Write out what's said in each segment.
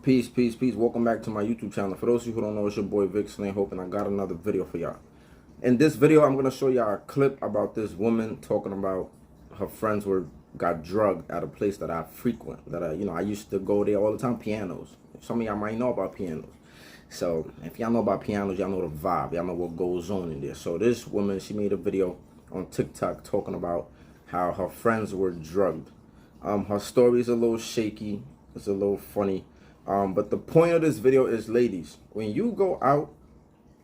Peace, peace, peace. Welcome back to my YouTube channel. For those of you who don't know, it's your boy Vic Slane Hope, and I got another video for y'all. In this video, I'm gonna show y'all a clip about this woman talking about her friends got drugged at a place that I frequent. That I used to go there all the time. Pianos. Some of y'all might know about pianos. So if y'all know about pianos, y'all know the vibe. Y'all know what goes on in there. So this woman, she made a video on TikTok talking about how her friends were drugged. Her story is a little shaky. It's a little funny. But the point of this video is, ladies, when you go out,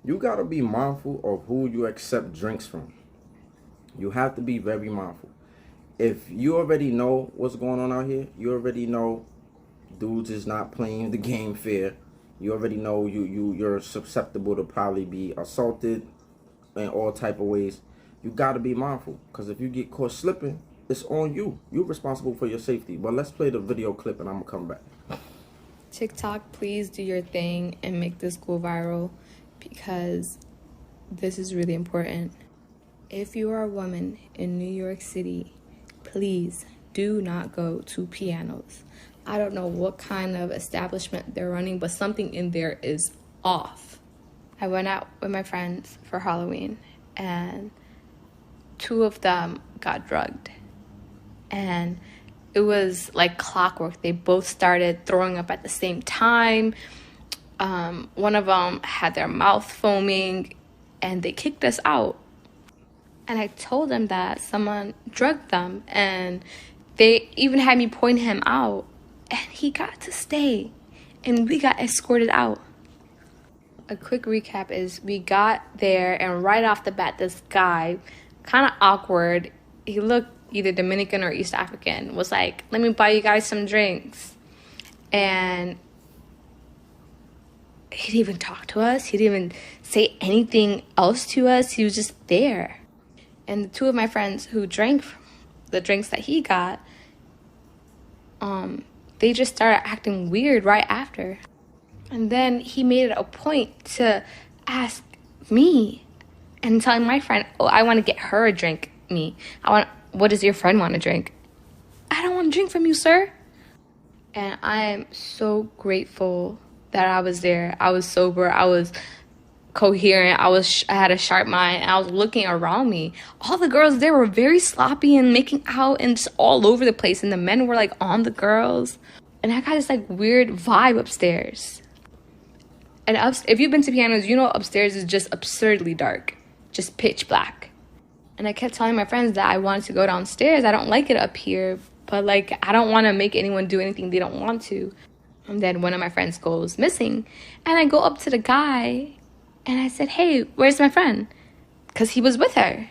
you gotta be mindful of who you accept drinks from. You have to be very mindful. If you already know what's going on out here, you already know dudes is not playing the game fair. You already know you're susceptible to probably be assaulted in all type of ways. You gotta be mindful, because if you get caught slipping, it's on you. You're responsible for your safety. But let's play the video clip and I'm gonna come back. TikTok, please do your thing and make this go viral, because this is really important. If you are a woman in New York City, please do not go to pianos. I don't know what kind of establishment they're running, but something in there is off. I went out with my friends for Halloween, and two of them got drugged. And it was like clockwork. They both started throwing up at the same time. One of them had their mouth foaming, and they kicked us out. And I told them that someone drugged them, and they even had me point him out, and he got to stay, and we got escorted out. A quick recap is, we got there, and right off the bat, this guy, kind of awkward, he looked either Dominican or East African, was like, let me buy you guys some drinks. And he didn't even talk to us. He didn't even say anything else to us. He was just there. And the two of my friends who drank the drinks that he got, they just started acting weird right after. And then he made it a point to ask me and telling my friend, oh, I want to get her a drink. What does your friend want to drink? I don't want to drink from you, sir. And I am so grateful that I was there. I was sober. I was coherent. I had a sharp mind. I was looking around me. All the girls there were very sloppy and making out and just all over the place. And the men were like on the girls. And I got this like weird vibe upstairs. And if you've been to pianos, you know upstairs is just absurdly dark. Just pitch black. And I kept telling my friends that I wanted to go downstairs. I don't like it up here, but like, I don't want to make anyone do anything they don't want to. And then one of my friends goes missing, and I go up to the guy and I said, hey, where's my friend? Because he was with her.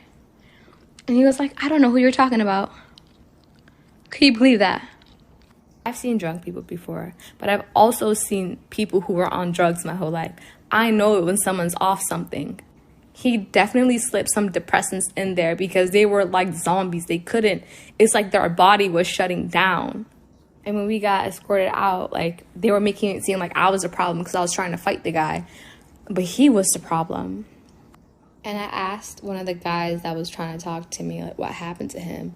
And he was like, I don't know who you're talking about. Can you believe that? I've seen drunk people before, but I've also seen people who were on drugs my whole life. I know when someone's off something. He definitely slipped some depressants in there, because they were like zombies. They couldn't. It's like their body was shutting down. And when we got escorted out, like, they were making it seem like I was the problem because I was trying to fight the guy. But he was the problem. And I asked one of the guys that was trying to talk to me, like, what happened to him.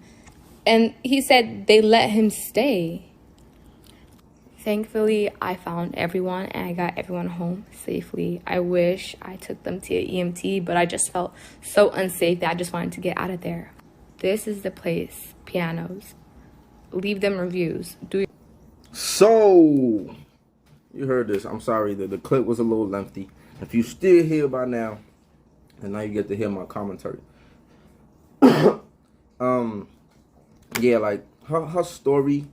And he said they let him stay. Thankfully, I found everyone and I got everyone home safely. I wish I took them to an EMT, but I just felt so unsafe that I just wanted to get out of there. This is the place, pianos. Leave them reviews. So, you heard this. I'm sorry that the clip was a little lengthy. If you still here by now, and now you get to hear my commentary. Yeah, like her story.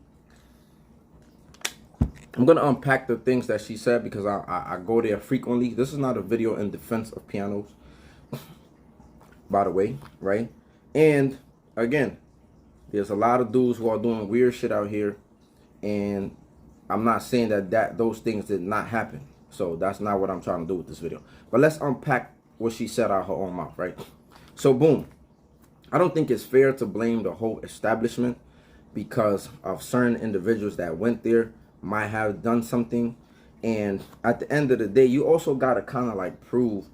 I'm going to unpack the things that she said, because I go there frequently. This is not a video in defense of pianos, by the way, right? And, again, there's a lot of dudes who are doing weird shit out here. And I'm not saying that those things did not happen. So that's not what I'm trying to do with this video. But let's unpack what she said out her own mouth, right? So, boom. I don't think it's fair to blame the whole establishment because of certain individuals that went there might have done something. And at the end of the day, you also got to kind of like prove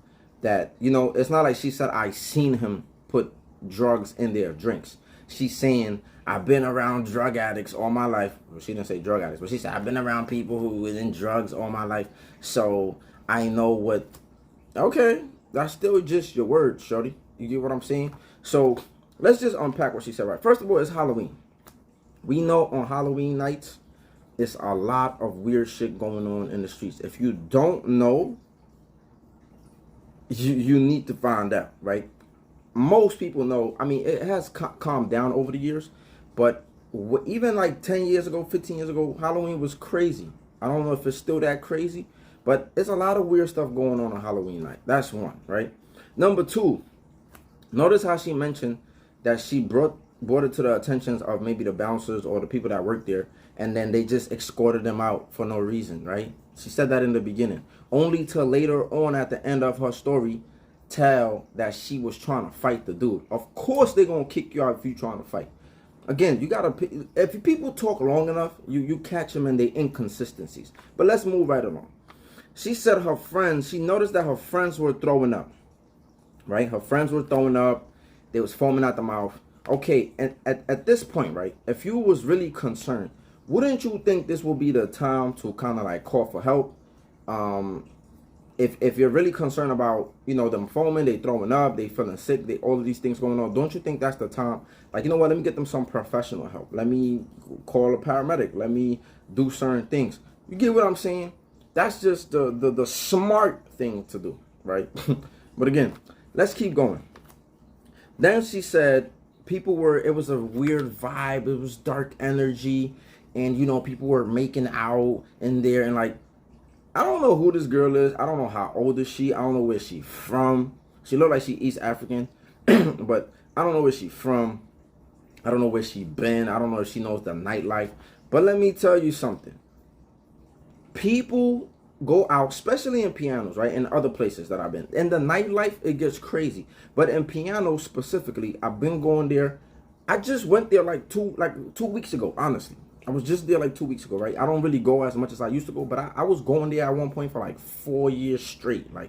that, you know, it's not like she said, I seen him put drugs in their drinks. She's saying, I've been around drug addicts all my life. Well, she didn't say drug addicts, but she said I've been around people who was in drugs all my life, so I know what. Okay, that's still just your word, shorty. You get what I'm saying? So let's just unpack what she said. Right. First of all, it's Halloween. We know on Halloween nights, it's a lot of weird shit going on in the streets. If you don't know, you need to find out, right? Most people know. I mean, it has calmed down over the years, but even like 10 years ago, 15 years ago, Halloween was crazy. I don't know if it's still that crazy, but there's a lot of weird stuff going on Halloween night. That's one, right? Number two, notice how she mentioned that she brought it to the attentions of maybe the bouncers or the people that work there, and then they just escorted them out for no reason, right? She said that in the beginning, only to later on at the end of her story tell that she was trying to fight the dude. Of course they're gonna kick you out if you're trying to fight. Again, you gotta, if people talk long enough, you catch them in their inconsistencies. But let's move right along. She said her friends, she noticed that her friends were throwing up, right? Her friends were throwing up. They was foaming at the mouth. Okay, and at this point, right, if you was really concerned, wouldn't you think this will be the time to kind of like call for help? If you're really concerned about, you know, them foaming, they throwing up, they feeling sick, they all of these things going on, don't you think that's the time? Like, you know what, let me get them some professional help. Let me call a paramedic. Let me do certain things. You get what I'm saying? That's just the smart thing to do, right? But again, let's keep going. Then she said it was a weird vibe. It was dark energy. And, you know, people were making out in there. And, like, I don't know who this girl is. I don't know how old is she. I don't know where she from. She looked like she East African. But I don't know where she from. I don't know where she been. I don't know if she knows the nightlife. But let me tell you something. People go out, especially in pianos, right? In other places that I've been. In the nightlife, it gets crazy. But in piano specifically, I've been going there. I just went there like two weeks ago, honestly. I was just there like 2 weeks ago, right? I don't really go as much as I used to go, but I was going there at one point for like 4 years straight. Like,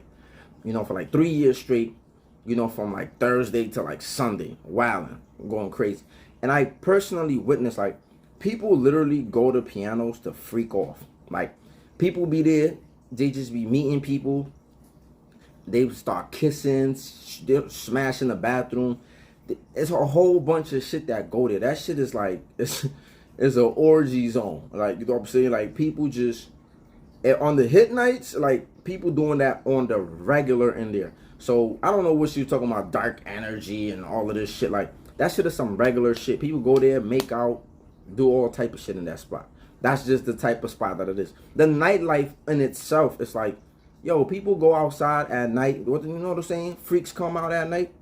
you know, for like 3 years straight, you know, from like Thursday to like Sunday, wilding, going crazy. And I personally witnessed, like, people literally go to pianos to freak off. Like, people be there, they just be meeting people. They start kissing, they'll smash in the bathroom. It's a whole bunch of shit that go there. That shit is like, it's an orgy zone. Like, you know what I'm saying? Like, people just, on the hit nights, like, people doing that on the regular in there. So, I don't know what she was talking about, dark energy and all of this shit. Like, that shit is some regular shit. People go there, make out, do all type of shit in that spot. That's just the type of spot that it is. The nightlife in itself is like, yo, people go outside at night. You know what I'm saying? Freaks come out at night.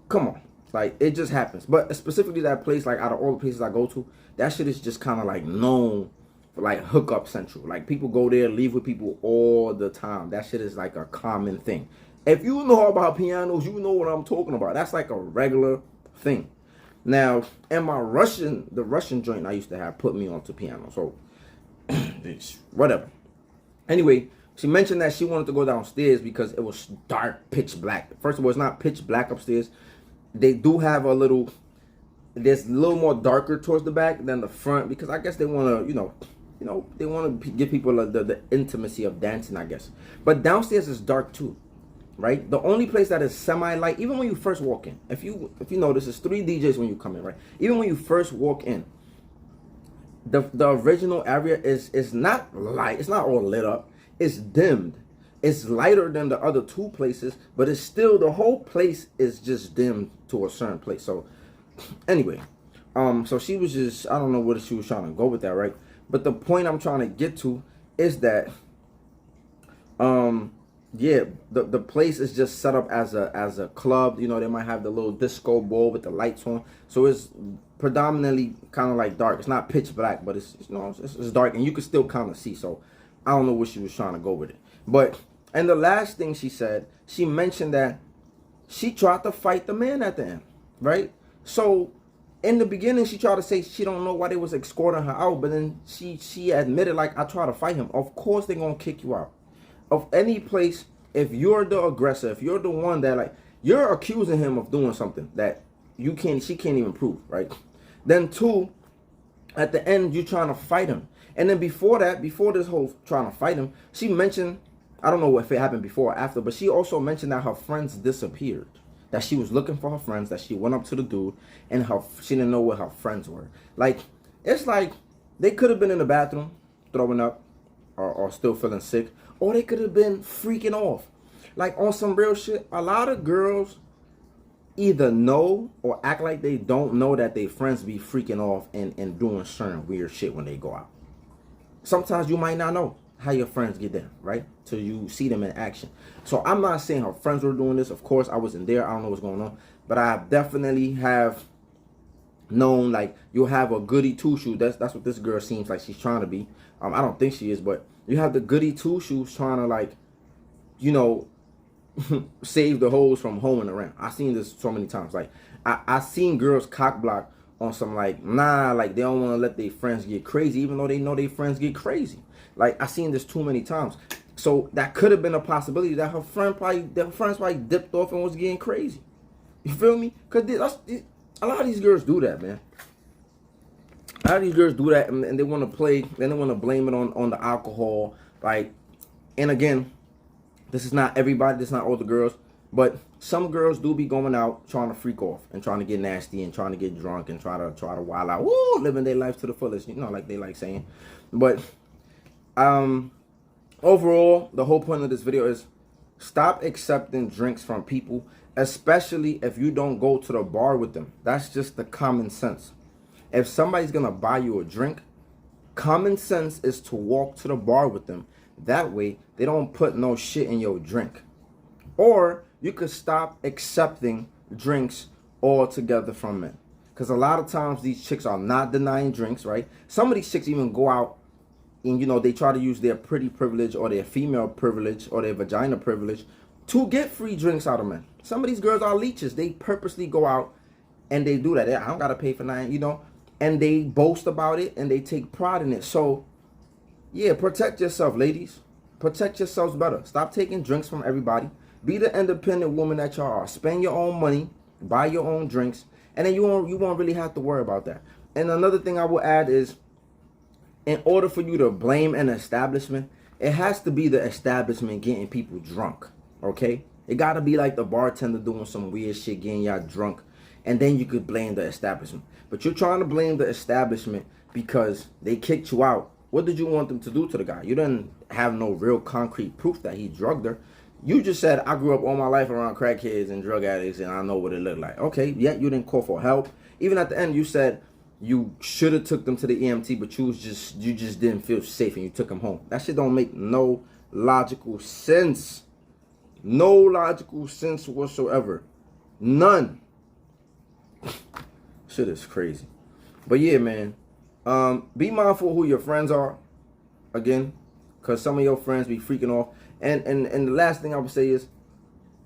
Come on. Like, it just happens. But specifically that place, like, out of all the places I go to, that shit is just kind of like known for like hookup central. Like, people go there, leave with people all the time. That shit is like a common thing. If you know about pianos, you know what I'm talking about. That's like a regular thing. Now, and the Russian joint I used to have put me onto piano. So, whatever. Anyway, she mentioned that she wanted to go downstairs because it was dark, pitch black. First of all, it's not pitch black upstairs. They do have there's a little more darker towards the back than the front, because I guess they want to, you know, they want to give people the intimacy of dancing, I guess. But downstairs is dark too, right? The only place that is semi-light, even when you first walk in, if you notice, it's 3 DJs when you come in, right? Even when you first walk in, the original area is not light. It's not all lit up. It's dimmed. It's lighter than the other 2 places, but it's still, the whole place is just dimmed to a certain place. So anyway, so she was just, I don't know where she was trying to go with that, right? But the point I'm trying to get to is that, yeah, the place is just set up as a club. You know, they might have the little disco ball with the lights on. So it's predominantly kind of like dark. It's not pitch black, but it's you know, it's dark, and you can still kind of see. So I don't know where she was trying to go with it. But, and the last thing she said, she mentioned that she tried to fight the man at the end, right? So in the beginning, she tried to say she don't know why they was escorting her out, but then she admitted, like, I tried to fight him. Of course they're gonna kick you out of any place. If you're the aggressor, if you're the one that, like, you're accusing him of doing something that she can't even prove, right? Then two, at the end, you trying to fight him. And then before that, before this whole trying to fight him, she mentioned, I don't know if it happened before or after, but she also mentioned that her friends disappeared. That she was looking for her friends, that she went up to the dude, and she didn't know where her friends were. Like, it's like they could have been in the bathroom throwing up or still feeling sick, or they could have been freaking off. Like, on some real shit, a lot of girls either know or act like they don't know that their friends be freaking off and doing certain weird shit when they go out. Sometimes you might not know how your friends get down, right? Till you see them in action. So I'm not saying her friends were doing this. Of course, I wasn't there. I don't know what's going on. But I definitely have known, like, you'll have a goody two-shoe. That's what this girl seems like she's trying to be. I don't think she is, but you have the goody two-shoes trying to, like, you know, save the hoes from hoeing around. I've seen this so many times. Like, I seen girls cock block on some, like, nah, like, they don't want to let their friends get crazy, even though they know their friends get crazy. Like, I seen this too many times. So that could have been a possibility that her friends probably dipped off and was getting crazy. You feel me? Because a lot of these girls do that, man. A lot of these girls do that, and they want to play, then they want to blame it on the alcohol. Like, and again, this is not everybody, this is not all the girls, but some girls do be going out trying to freak off and trying to get nasty and trying to get drunk and try to wild out, woo, living their life to the fullest, you know, like they like saying. But overall, the whole point of this video is stop accepting drinks from people, especially if you don't go to the bar with them. That's just the common sense. If somebody's gonna buy you a drink, common sense is to walk to the bar with them. That way, they don't put no shit in your drink. Or you could stop accepting drinks altogether from men. Because a lot of times these chicks are not denying drinks, right? Some of these chicks even go out and, you know, they try to use their pretty privilege or their female privilege or their vagina privilege to get free drinks out of men. Some of these girls are leeches. They purposely go out and they do that. I don't got to pay for nothing, you know. And they boast about it and they take pride in it. So, yeah, protect yourself, ladies. Protect yourselves better. Stop taking drinks from everybody. Be the independent woman that y'all are. Spend your own money. Buy your own drinks. And then you won't really have to worry about that. And another thing I will add is, in order for you to blame an establishment, it has to be the establishment getting people drunk, okay? It got to be like the bartender doing some weird shit, getting y'all drunk, and then you could blame the establishment. But you're trying to blame the establishment because they kicked you out. What did you want them to do to the guy? You didn't have no real concrete proof that he drugged her. You just said, I grew up all my life around crackheads and drug addicts, and I know what it looked like. Okay, yet you didn't call for help. Even at the end, you said you should have took them to the EMT, but you just didn't feel safe and you took them home. That shit don't make no logical sense. No logical sense whatsoever. None. Shit is crazy. But yeah, man. Be mindful who your friends are. Again, because some of your friends be freaking off. And the last thing I would say is,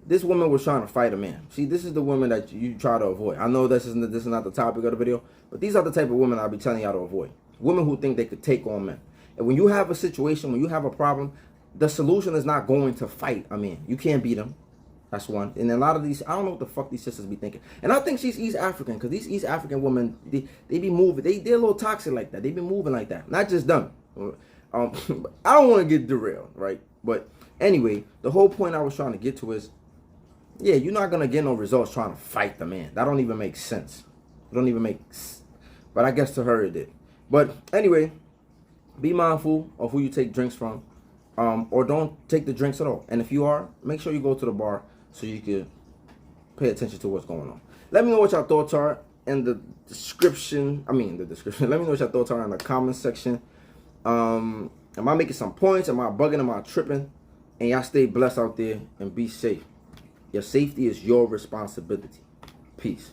this woman was trying to fight a man. See, this is the woman that you try to avoid. I know this is not the topic of the video, but these are the type of women I'll be telling y'all to avoid. Women who think they could take on men. And when you have a situation, when you have a problem, the solution is not going to fight a man. You can't beat him. That's one. And a lot of these, I don't know what the fuck these sisters be thinking. And I think she's East African, because these East African women, they be moving. They're a little toxic like that. They be moving like that. Not just them. I don't want to get derailed, right? But anyway, the whole point I was trying to get to is, yeah, you're not going to get no results trying to fight the man. That don't even make sense. It don't even make sense. But I guess to her it did. But anyway, be mindful of who you take drinks from. Or don't take the drinks at all. And if you are, make sure you go to the bar so you can pay attention to what's going on. Let me know what your thoughts are in the description. Let me know what your thoughts are in the comment section. Am I making some points? Am I bugging? Am I tripping? And y'all stay blessed out there and be safe. Your safety is your responsibility. Peace.